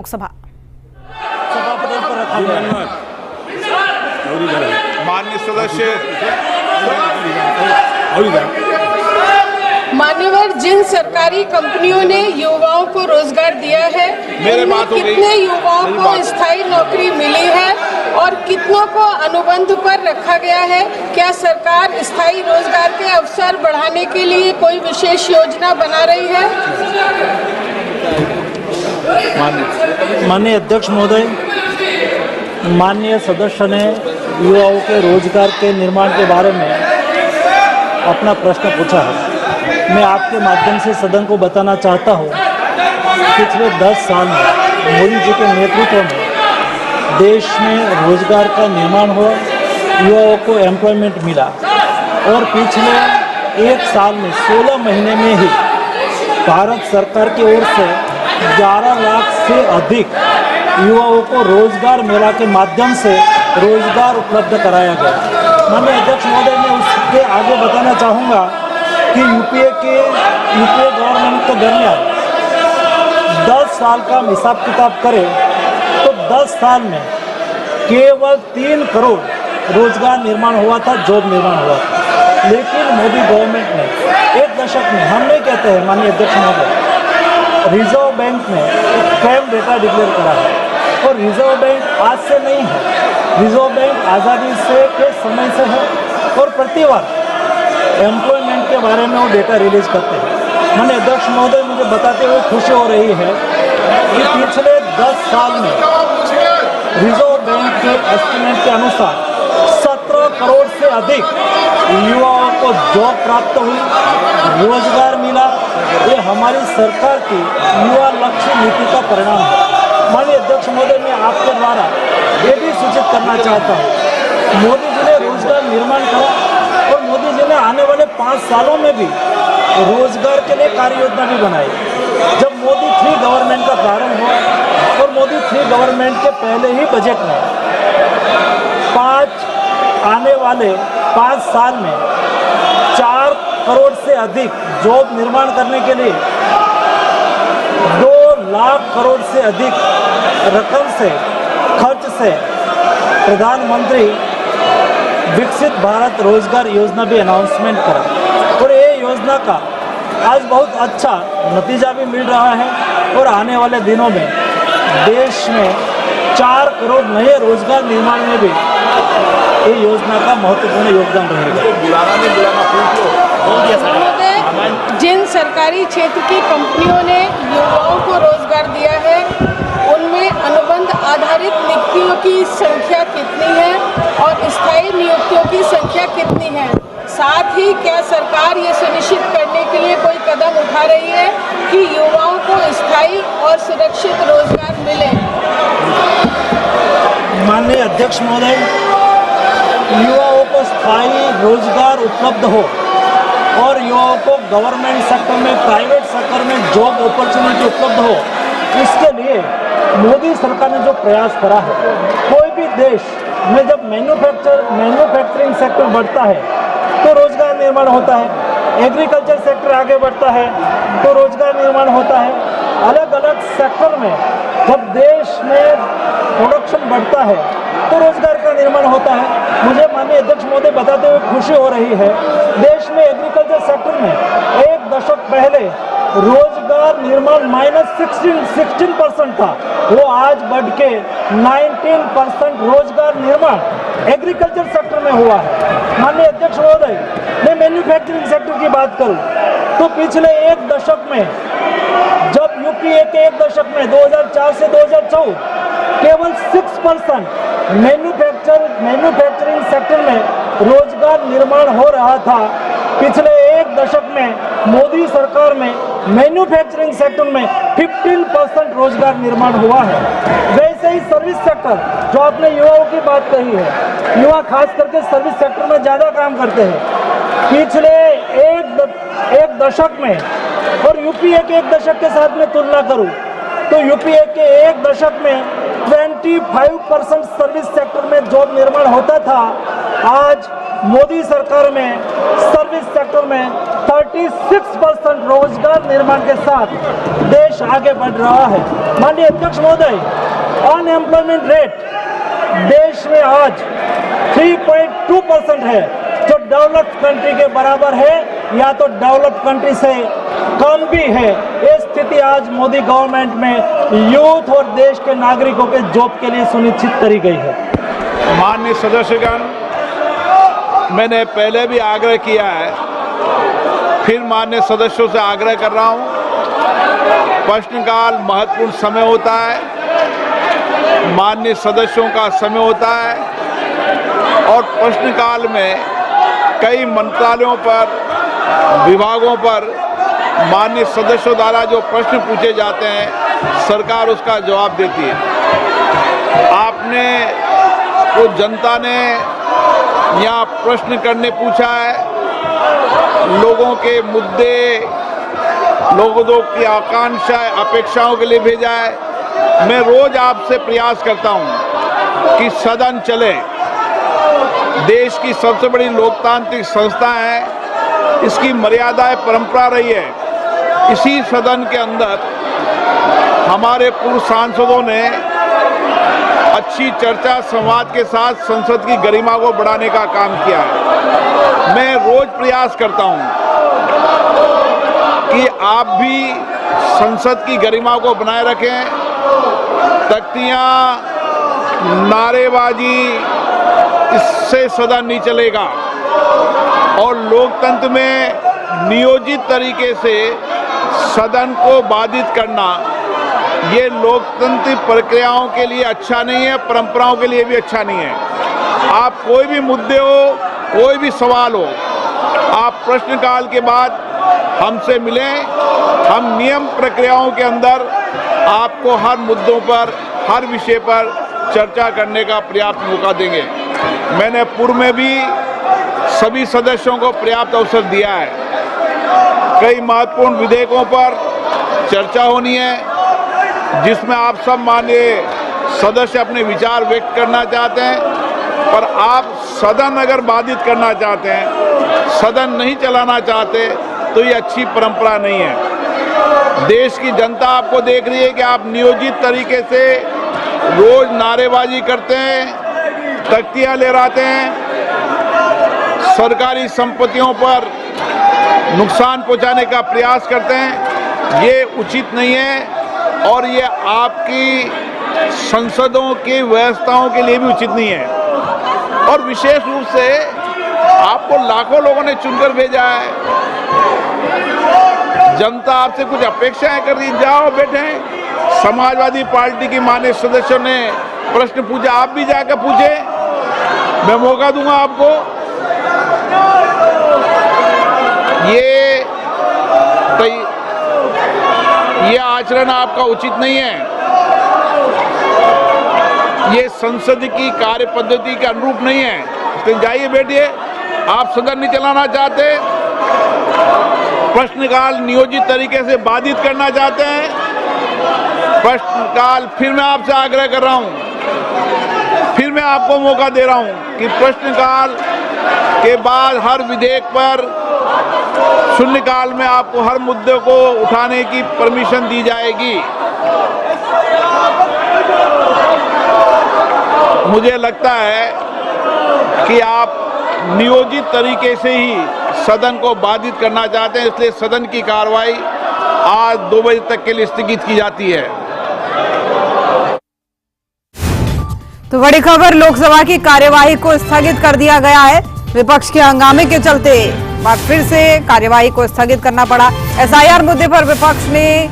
लोकसभा माननीय सदस्य मान्यवर, जिन सरकारी कंपनियों ने युवाओं को रोजगार दिया है उनमें कितने युवाओं को स्थायी नौकरी मिली है और कितनों को अनुबंध पर रखा गया है? क्या सरकार स्थायी रोजगार के अवसर बढ़ाने के लिए कोई विशेष योजना बना रही है? माननीय अध्यक्ष महोदय, माननीय सदस्य ने युवाओं के रोजगार के निर्माण के बारे में अपना प्रश्न पूछा है। मैं आपके माध्यम से सदन को बताना चाहता हूँ, पिछले 10 साल में मोदी जी के नेतृत्व में देश में रोजगार का निर्माण हुआ, युवाओं को एम्प्लॉयमेंट मिला और पिछले 1 साल में 16 महीने में ही भारत सरकार की ओर से 11 लाख से अधिक युवाओं को रोजगार मेला के माध्यम से रोजगार उपलब्ध कराया गया। माननीय अध्यक्ष महोदय, मैं उसके आगे बताना चाहूँगा कि यूपीए गवर्नमेंट के दरमियान 10 साल का हिसाब किताब करें तो 10 साल में केवल 3 करोड़ रोजगार निर्माण हुआ था, जॉब निर्माण हुआ था। लेकिन मोदी गवर्नमेंट ने 1 दशक में, हम नहीं कहते हैं माननीय अध्यक्ष महोदय, रिजर्व बैंक ने एक क्राइम डेटा डिक्लेयर करा है और रिजर्व बैंक आज से नहीं है, रिजर्व बैंक आज़ादी से के समय से है और प्रति वर्ष एम्प्लॉयमेंट के बारे में वो डेटा रिलीज करते हैं। माननीय अध्यक्ष महोदय, मुझे बताते हुए खुशी हो रही है कि पिछले 10 साल में रिजर्व बैंक के एस्टिमेट के अनुसार 17 करोड़ से अधिक युवाओं को जॉब प्राप्त हुई, रोजगार मिला। ये हमारी सरकार की युवा लक्ष्य नीति का परिणाम है। माननीय अध्यक्ष महोदय, मैं आपके द्वारा ये भी सूचित करना चाहता हूँ, मोदी जी ने रोजगार निर्माण करा और मोदी जी ने आने वाले 5 सालों में भी रोजगार के लिए कार्य योजना भी बनाई। जब मोदी 3 गवर्नमेंट का प्रारंभ हुआ और मोदी 3 गवर्नमेंट के पहले ही बजट में आने वाले 5 साल में 4 करोड़ से अधिक जॉब निर्माण करने के लिए 2 लाख करोड़ से अधिक रकम से खर्च से प्रधानमंत्री विकसित भारत रोजगार योजना भी अनाउंसमेंट करा और ये योजना का आज बहुत अच्छा नतीजा भी मिल रहा है और आने वाले दिनों में देश में 4 करोड़ नए रोजगार निर्माण में भी ये योजना का महत्वपूर्ण योगदान रहेगा। जिन सरकारी क्षेत्र की कंपनियों ने युवाओं को रोजगार दिया है उनमें अनुबंध आधारित नियुक्तियों की संख्या कितनी है और स्थायी नियुक्तियों की संख्या कितनी है? साथ ही क्या सरकार ये सुनिश्चित करने के लिए कोई कदम उठा रही है कि युवाओं को स्थायी और सुरक्षित रोजगार मिले? माननीय अध्यक्ष महोदय, युवाओं को स्थायी रोजगार उपलब्ध हो और युवाओं को गवर्नमेंट सेक्टर में, प्राइवेट सेक्टर में जॉब अपॉर्चुनिटी उपलब्ध हो, इसके लिए मोदी सरकार ने जो प्रयास करा है, कोई भी देश में जब मैन्युफैक्चरिंग सेक्टर बढ़ता है तो रोजगार निर्माण होता है, एग्रीकल्चर सेक्टर आगे बढ़ता है तो रोजगार निर्माण होता है। अलग अलग सेक्टर में जब देश में प्रोडक्शन बढ़ता है तो रोजगार का निर्माण होता है। मुझे माननीय अध्यक्ष महोदय बताते हुए खुशी हो रही है, देश में एग्रीकल्चर सेक्टर में 1 दशक पहले रोजगार निर्माण -16% था, वो आज बढ़ के 19% रोजगार निर्माण एग्रीकल्चर सेक्टर में हुआ है। माननीय अध्यक्ष महोदय, मैं मैन्युफैक्चरिंग सेक्टर की बात करूं तो पिछले 1 दशक में, जब यूपीए के 1 दशक में 2004 से 2014 केवल 6% मैन्युफैक्चरिंग सेक्टर में रोजगार निर्माण हो रहा था, पिछले 1 दशक में मोदी सरकार में मैन्युफैक्चरिंग सेक्टर में 15% रोजगार निर्माण हुआ है। वैसे ही सर्विस सेक्टर, जो आपने युवाओं की बात कही है, युवा खास करके सर्विस सेक्टर में ज़्यादा काम करते हैं। पिछले एक दशक में और यूपीए के 1 दशक के साथ में तुलना करूं तो यूपीए के 1 दशक में 25% सर्विस सेक्टर में जॉब निर्माण होता था आज मोदी सरकार में सर्विस सेक्टर में 36% रोजगार निर्माण के साथ देश आगे बढ़ रहा है। माननीय अध्यक्ष महोदय, अनएम्प्लॉयमेंट रेट देश में आज 3.2% है, जो डेवलप्ड कंट्री के बराबर है या तो डेवलप्ड कंट्री से कम भी है। ये स्थिति आज मोदी गवर्नमेंट में यूथ और देश के नागरिकों के जॉब के लिए सुनिश्चित करी गई है। माननीय सदस्यगण, मैंने पहले भी आग्रह किया है, फिर माननीय सदस्यों से आग्रह कर रहा हूं, प्रश्नकाल महत्वपूर्ण समय होता है, माननीय सदस्यों का समय होता है और प्रश्नकाल में कई मंत्रालयों पर, विभागों पर माननीय सदस्यों द्वारा जो प्रश्न पूछे जाते हैं, सरकार उसका जवाब देती है। आपने तो जनता ने यहाँ प्रश्न करने पूछा है, लोगों के मुद्दे, लोगों की आकांक्षाएं, अपेक्षाओं के लिए भेजा है। मैं रोज आपसे प्रयास करता हूँ कि सदन चले। देश की सबसे बड़ी लोकतांत्रिक संस्था है, इसकी मर्यादाएं परंपरा रही है। इसी सदन के अंदर हमारे पूर्व सांसदों ने अच्छी चर्चा संवाद के साथ संसद की गरिमा को बढ़ाने का काम किया है। मैं रोज प्रयास करता हूं कि आप भी संसद की गरिमा को बनाए रखें। तख्तियां, नारेबाजी, इससे सदन नहीं चलेगा और लोकतंत्र में नियोजित तरीके से सदन को बाधित करना, ये लोकतांत्रिक प्रक्रियाओं के लिए अच्छा नहीं है, परंपराओं के लिए भी अच्छा नहीं है। आप कोई भी मुद्दे हो, कोई भी सवाल हो, आप प्रश्नकाल के बाद हमसे मिलें। हम नियम प्रक्रियाओं के अंदर आपको हर मुद्दों पर, हर विषय पर चर्चा करने का पर्याप्त मौका देंगे। मैंने पूर्व में भी सभी सदस्यों को पर्याप्त अवसर दिया है। कई महत्वपूर्ण विधेयकों पर चर्चा होनी है, जिसमें आप सब माननीय सदस्य अपने विचार व्यक्त करना चाहते हैं, पर आप सदन अगर बाधित करना चाहते हैं, सदन नहीं चलाना चाहते, तो ये अच्छी परंपरा नहीं है। देश की जनता आपको देख रही है कि आप नियोजित तरीके से रोज नारेबाजी करते हैं, तख्तियां लहराते हैं, सरकारी संपत्तियों पर नुकसान पहुंचाने का प्रयास करते हैं। ये उचित नहीं है और ये आपकी संसदों की व्यवस्थाओं के लिए भी उचित नहीं है। और विशेष रूप से आपको लाखों लोगों ने चुनकर भेजा है, जनता आपसे कुछ अपेक्षाएं कर रही, जाओ बैठे। समाजवादी पार्टी की माननीय सदस्यों ने प्रश्न पूछा, आप भी जाकर पूछे, मैं मौका दूंगा आपको। ये आचरण आपका उचित नहीं है, ये संसद की कार्य पद्धति के अनुरूप नहीं है। इसलिए जाइए बैठिए। आप सदन नहीं चलाना चाहते, प्रश्नकाल नियोजित तरीके से बाधित करना चाहते हैं, प्रश्नकाल, फिर मैं आपसे आग्रह कर रहा हूं, फिर मैं आपको मौका दे रहा हूं कि प्रश्नकाल के बाद हर विधेयक पर शून्यकाल में आपको हर मुद्दे को उठाने की परमिशन दी जाएगी। मुझे लगता है कि आप नियोजित तरीके से ही सदन को बाधित करना चाहते हैं, इसलिए सदन की कार्रवाई आज 2 बजे तक के लिए स्थगित की जाती है। तो बड़ी खबर, लोकसभा की कार्यवाही को स्थगित कर दिया गया है। विपक्ष के हंगामे के चलते बार फिर से कार्यवाही को स्थगित करना पड़ा। एसआईआर मुद्दे पर विपक्ष ने